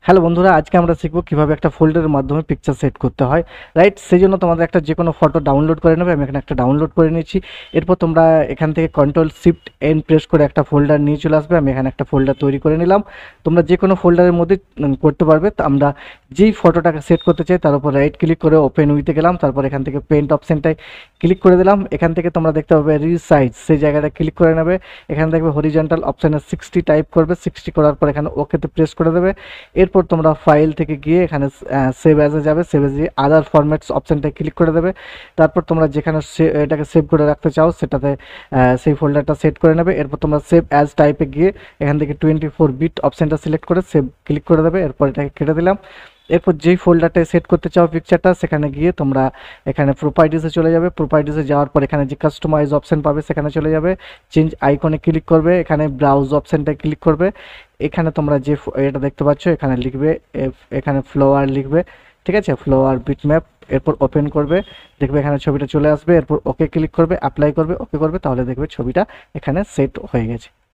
Hello বন্ধুরা, আজকে আমরা শিখবো কিভাবে একটা ফোল্ডারের মাধ্যমে পিকচার সেট করতে হয়। রাইট, সেই জন্য তোমাদের একটা যে কোনো ফটো ডাউনলোড করে নেবে। আমি এখানে একটা ডাউনলোড করে নিয়েছি। এরপর তোমরা এখান থেকে কন্ট্রোল-শিফট-এন প্রেস করে একটা ফোল্ডার নিয়ে চলে আসবে। আমি এখানে একটা ফোল্ডার তৈরি করে নিলাম। তোমরা যে কোনো ফোল্ডারের মধ্যে করতে পারবে। তো আমরা যেই ফটোটাকে সেট করতে চাই তার উপর রাইট ক্লিক করে ওপেন উইথে গেলাম। তারপর এখান থেকে পেন্ট অপশানটায় ক্লিক করে দিলাম। এখান থেকে তোমরা দেখতে পাবে রিসাইজ, সেই জায়গাটা ক্লিক করে নেবে। এখানে দেখবে হরিজন্টাল অপশানে 60 টাইপ করবে। 60 করার পর এখানে ওকেতে প্রেস করে দেবে। এরপর তোমরা ফাইল থেকে গিয়ে এখানে সেভ অ্যাজে যাবে। সেভ অ্যাজে আদার ফরম্যাটস অপশানটায় ক্লিক করে দেবে। তারপর তোমরা যেখানে এটাকে সেভ করে রাখতে চাও সেটাতে সেই ফোল্ডারটা সেট করে নেবে। এরপর তোমরা সেভ অ্যাজ টাইপে গিয়ে এখান থেকে 24 বিট অপশানটা সিলেক্ট করে সেভ ক্লিক করে দেবে। এরপর এটাকে কেটে দিলাম। এরপর যেই ফোল্ডারটায় সেট করতে চাও পিকচারটা, সেখানে গিয়ে তোমরা এখানে প্রপার্টিসে চলে যাবে। প্রপার্টিসে যাওয়ার পর এখানে যে কাস্টমাইজ অপশান পাবে সেখানে চলে যাবে। চেঞ্জ আইকনে ক্লিক করবে। এখানে ব্রাউজ অপশানটায় ক্লিক করবে। এখানে তোমরা যে এটা দেখতে পাচ্ছ এখানে লিখবে, এখানে ফ্লোয়ার লিখবে। ঠিক আছে, ফ্লোয়ার বিটম্যাপ। এরপর ওপেন করবে, দেখবে এখানে ছবিটা চলে আসবে। এরপর ওকে ক্লিক করবে, অ্যাপ্লাই করবে, ওকে করবে, তাহলে দেখবে ছবিটা এখানে সেট হয়ে গেছে।